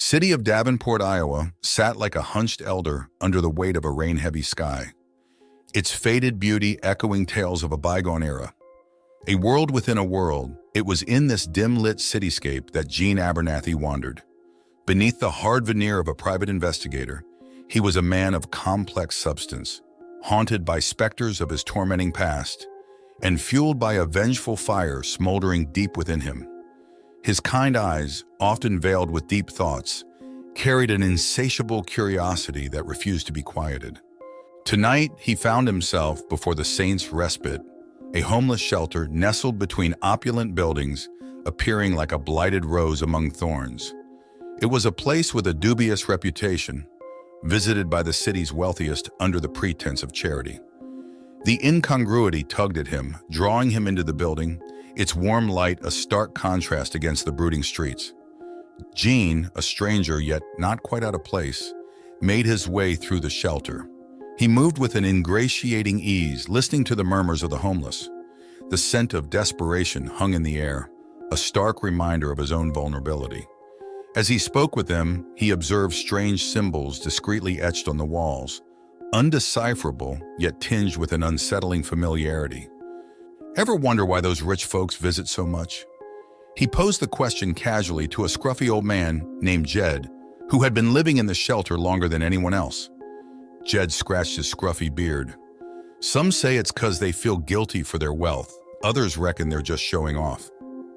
city of Davenport, Iowa, sat like a hunched elder under the weight of a rain-heavy sky, its faded beauty echoing tales of a bygone era. A world within a world, it was in this dim-lit cityscape that Gene Abernathy wandered. Beneath the hard veneer of a private investigator, he was a man of complex substance, haunted by specters of his tormenting past, and fueled by a vengeful fire smoldering deep within him. His kind eyes, often veiled with deep thoughts, carried an insatiable curiosity that refused to be quieted. Tonight, he found himself before the Saints' Respite, a homeless shelter nestled between opulent buildings, appearing like a blighted rose among thorns. It was a place with a dubious reputation, visited by the city's wealthiest under the pretense of charity. The incongruity tugged at him, drawing him into the building, its warm light a stark contrast against the brooding streets. Gene, a stranger yet not quite out of place, made his way through the shelter. He moved with an ingratiating ease, listening to the murmurs of the homeless. The scent of desperation hung in the air, a stark reminder of his own vulnerability. As he spoke with them, he observed strange symbols discreetly etched on the walls, undecipherable yet tinged with an unsettling familiarity. Ever wonder why those rich folks visit so much? He posed the question casually to a scruffy old man named Jed, who had been living in the shelter longer than anyone else. Jed scratched his scruffy beard. Some say it's 'cause they feel guilty for their wealth. Others reckon they're just showing off.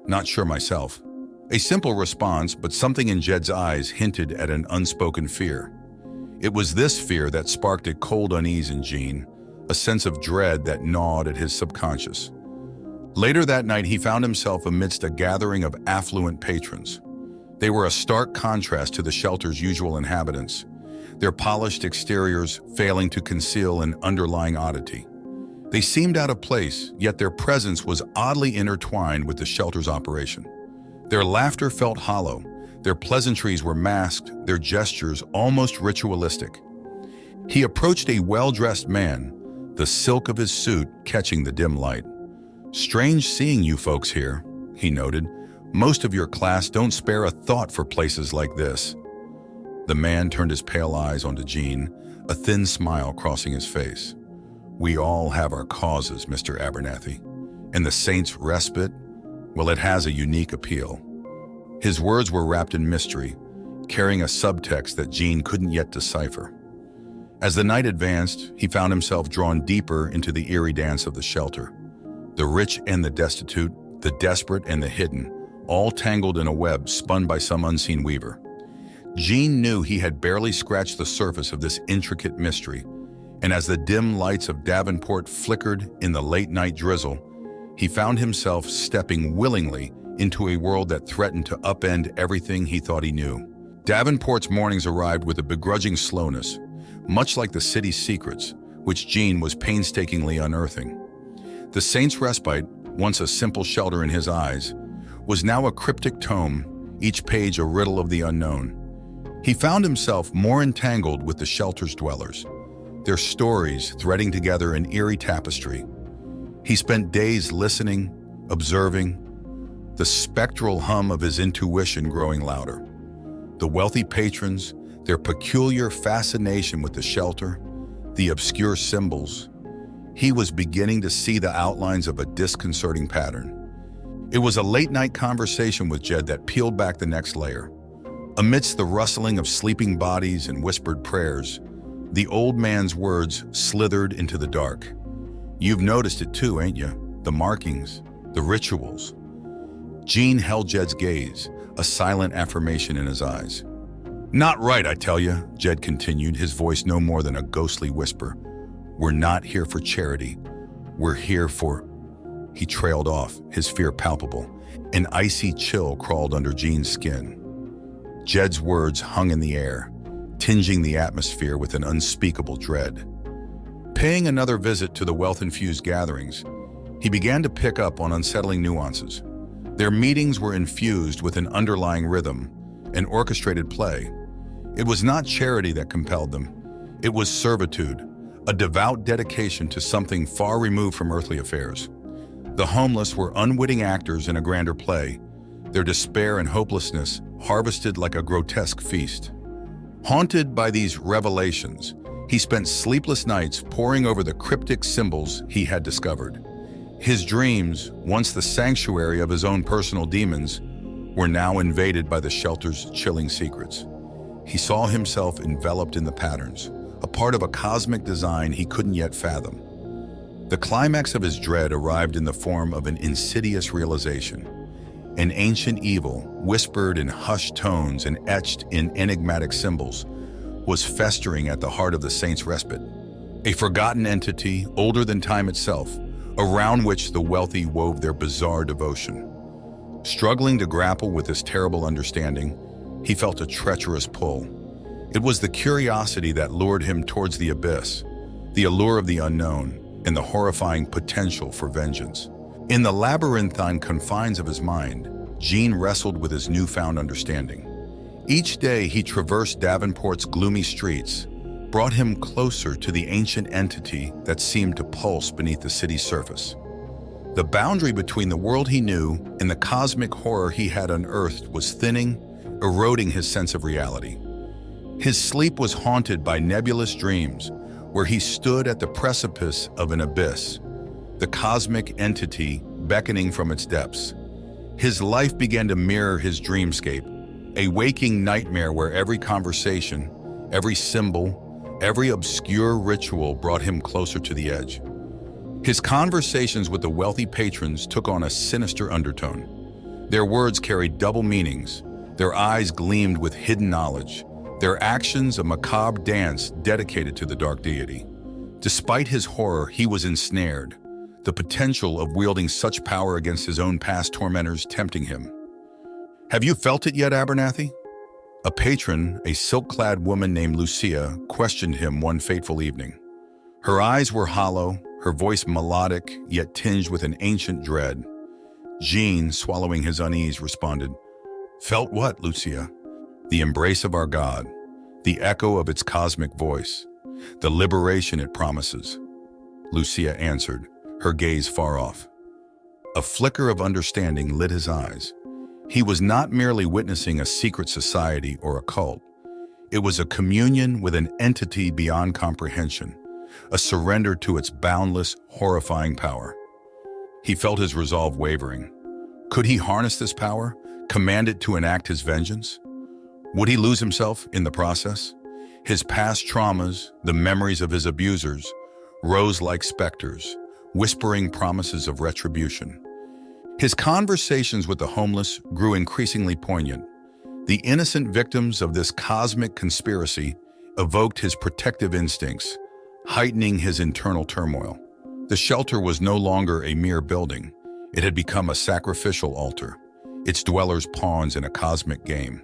Not sure myself. A simple response, but something in Jed's eyes hinted at an unspoken fear. It was this fear that sparked a cold unease in Gene, a sense of dread that gnawed at his subconscious. Later that night, he found himself amidst a gathering of affluent patrons. They were a stark contrast to the shelter's usual inhabitants, their polished exteriors failing to conceal an underlying oddity. They seemed out of place, yet their presence was oddly intertwined with the shelter's operation. Their laughter felt hollow, their pleasantries were masked, their gestures almost ritualistic. He approached a well-dressed man, the silk of his suit catching the dim light. "Strange seeing you folks here," he noted. "Most of your class don't spare a thought for places like this." The man turned his pale eyes onto Gene, a thin smile crossing his face. "We all have our causes, Mr. Abernathy. And the Saints' Respite, well, it has a unique appeal." His words were wrapped in mystery, carrying a subtext that Gene couldn't yet decipher. As the night advanced, he found himself drawn deeper into the eerie dance of the shelter. The rich and the destitute, the desperate and the hidden, all tangled in a web spun by some unseen weaver. Gene knew he had barely scratched the surface of this intricate mystery, and as the dim lights of Davenport flickered in the late-night drizzle, he found himself stepping willingly into a world that threatened to upend everything he thought he knew. Davenport's mornings arrived with a begrudging slowness, much like the city's secrets, which Gene was painstakingly unearthing. The Saints' Respite, once a simple shelter in his eyes, was now a cryptic tome, each page a riddle of the unknown. He found himself more entangled with the shelter's dwellers, their stories threading together an eerie tapestry. He spent days listening, observing, the spectral hum of his intuition growing louder. The wealthy patrons, their peculiar fascination with the shelter, the obscure symbols. He was beginning to see the outlines of a disconcerting pattern. It was a late-night conversation with Jed that peeled back the next layer. Amidst the rustling of sleeping bodies and whispered prayers, the old man's words slithered into the dark. "You've noticed it too, ain't you? The markings, the rituals." Gene held Jed's gaze, a silent affirmation in his eyes. "Not right, I tell you," Jed continued, his voice no more than a ghostly whisper. "We're not here for charity. We're here for—" He trailed off, his fear palpable. An icy chill crawled under Gene's skin. Jed's words hung in the air, tinging the atmosphere with an unspeakable dread. Paying another visit to the wealth-infused gatherings, he began to pick up on unsettling nuances. Their meetings were infused with an underlying rhythm, an orchestrated play. It was not charity that compelled them. It was servitude, a devout dedication to something far removed from earthly affairs. The homeless were unwitting actors in a grander play, their despair and hopelessness harvested like a grotesque feast. Haunted by these revelations, he spent sleepless nights poring over the cryptic symbols he had discovered. His dreams, once the sanctuary of his own personal demons, were now invaded by the shelter's chilling secrets. He saw himself enveloped in the patterns, a part of a cosmic design he couldn't yet fathom. The climax of his dread arrived in the form of an insidious realization. An ancient evil, whispered in hushed tones and etched in enigmatic symbols, was festering at the heart of the Saint's Respite. A forgotten entity, older than time itself, around which the wealthy wove their bizarre devotion. Struggling to grapple with this terrible understanding, he felt a treacherous pull. It was the curiosity that lured him towards the abyss, the allure of the unknown, and the horrifying potential for vengeance. In the labyrinthine confines of his mind, Jean wrestled with his newfound understanding. Each day he traversed Davenport's gloomy streets, brought him closer to the ancient entity that seemed to pulse beneath the city's surface. The boundary between the world he knew and the cosmic horror he had unearthed was thinning, eroding his sense of reality. His sleep was haunted by nebulous dreams, where he stood at the precipice of an abyss, the cosmic entity beckoning from its depths. His life began to mirror his dreamscape, a waking nightmare where every conversation, every symbol, every obscure ritual brought him closer to the edge. His conversations with the wealthy patrons took on a sinister undertone. Their words carried double meanings, their eyes gleamed with hidden knowledge, their actions a macabre dance dedicated to the dark deity. Despite his horror, he was ensnared, the potential of wielding such power against his own past tormentors tempting him. "Have you felt it yet, Abernathy?" A patron, a silk-clad woman named Lucia, questioned him one fateful evening. Her eyes were hollow, her voice melodic, yet tinged with an ancient dread. Jean, swallowing his unease, responded, "Felt what, Lucia?" "The embrace of our God, the echo of its cosmic voice, the liberation it promises," Lucia answered, her gaze far off. A flicker of understanding lit his eyes. He was not merely witnessing a secret society or a cult. It was a communion with an entity beyond comprehension, a surrender to its boundless, horrifying power. He felt his resolve wavering. Could he harness this power, command it to enact his vengeance? Would he lose himself in the process? His past traumas, the memories of his abusers, rose like specters, whispering promises of retribution. His conversations with the homeless grew increasingly poignant. The innocent victims of this cosmic conspiracy evoked his protective instincts, heightening his internal turmoil. The shelter was no longer a mere building. It had become a sacrificial altar, its dwellers pawns in a cosmic game.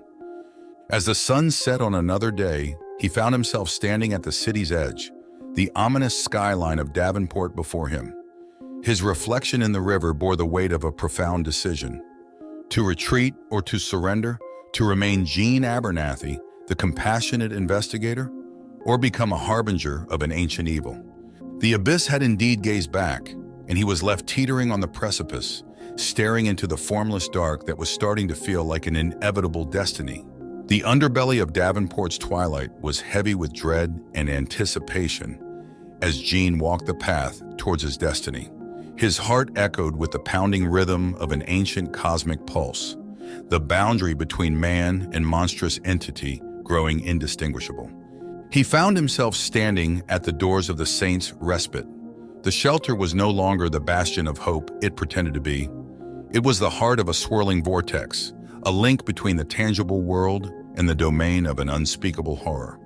As the sun set on another day, he found himself standing at the city's edge, the ominous skyline of Davenport before him. His reflection in the river bore the weight of a profound decision. To retreat or to surrender, to remain Jean Abernathy, the compassionate investigator, or become a harbinger of an ancient evil. The abyss had indeed gazed back, and he was left teetering on the precipice, staring into the formless dark that was starting to feel like an inevitable destiny. The underbelly of Davenport's twilight was heavy with dread and anticipation as Jean walked the path towards his destiny. His heart echoed with the pounding rhythm of an ancient cosmic pulse, the boundary between man and monstrous entity growing indistinguishable. He found himself standing at the doors of the Saint's Respite. The shelter was no longer the bastion of hope it pretended to be. It was the heart of a swirling vortex, a link between the tangible world and the domain of an unspeakable horror.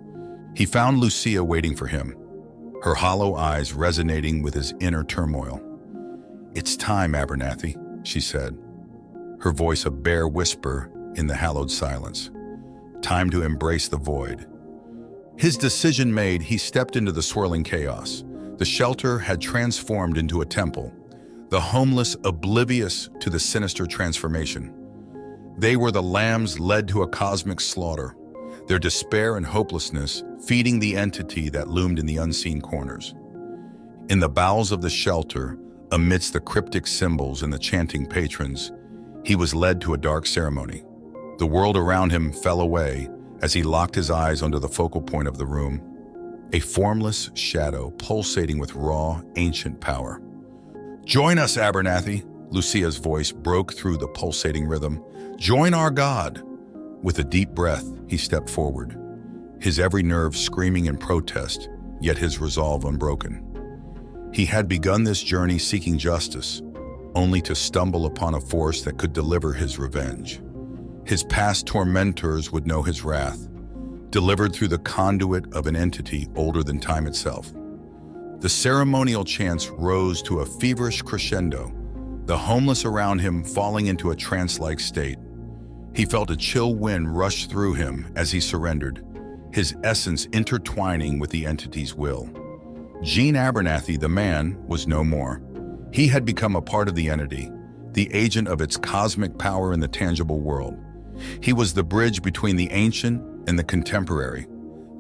He found Lucia waiting for him, her hollow eyes resonating with his inner turmoil. "It's time, Abernathy," she said, her voice a bare whisper in the hallowed silence. "Time to embrace the void." His decision made, he stepped into the swirling chaos. The shelter had transformed into a temple, the homeless oblivious to the sinister transformation. They were the lambs led to a cosmic slaughter, their despair and hopelessness feeding the entity that loomed in the unseen corners. In the bowels of the shelter, amidst the cryptic symbols and the chanting patrons, He was led to a dark ceremony. The world around him fell away as he locked his eyes onto the focal point of the room, a formless shadow pulsating with raw, ancient power. "Join us, Abernathy!" Lucia's voice broke through the pulsating rhythm. "Join our God!" With a deep breath, he stepped forward, his every nerve screaming in protest, yet his resolve unbroken. He had begun this journey seeking justice, only to stumble upon a force that could deliver his revenge. His past tormentors would know his wrath, delivered through the conduit of an entity older than time itself. The ceremonial chants rose to a feverish crescendo, the homeless around him falling into a trance-like state. He felt a chill wind rush through him as he surrendered, his essence intertwining with the entity's will. Gene Abernathy, the man, was no more. He had become a part of the entity, the agent of its cosmic power in the tangible world. He was the bridge between the ancient and the contemporary,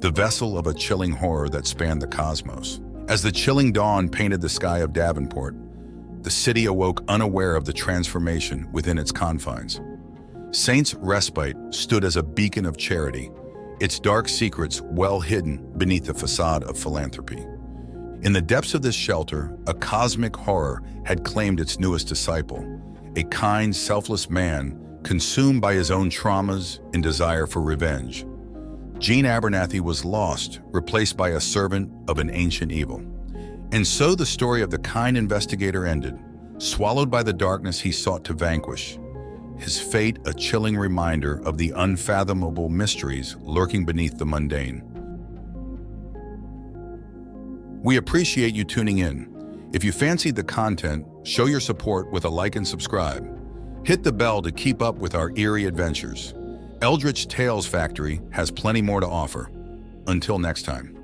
the vessel of a chilling horror that spanned the cosmos. As the chilling dawn painted the sky of Davenport, the city awoke unaware of the transformation within its confines. Saint's Respite stood as a beacon of charity, its dark secrets well hidden beneath the facade of philanthropy. In the depths of this shelter, a cosmic horror had claimed its newest disciple, a kind, selfless man consumed by his own traumas and desire for revenge. Gene Abernathy was lost, replaced by a servant of an ancient evil. And so the story of the kind investigator ended, swallowed by the darkness he sought to vanquish. His fate a chilling reminder of the unfathomable mysteries lurking beneath the mundane. We appreciate you tuning in. If you fancied the content, show your support with a like and subscribe. Hit the bell to keep up with our eerie adventures. Eldritch Tales Factory has plenty more to offer. Until next time.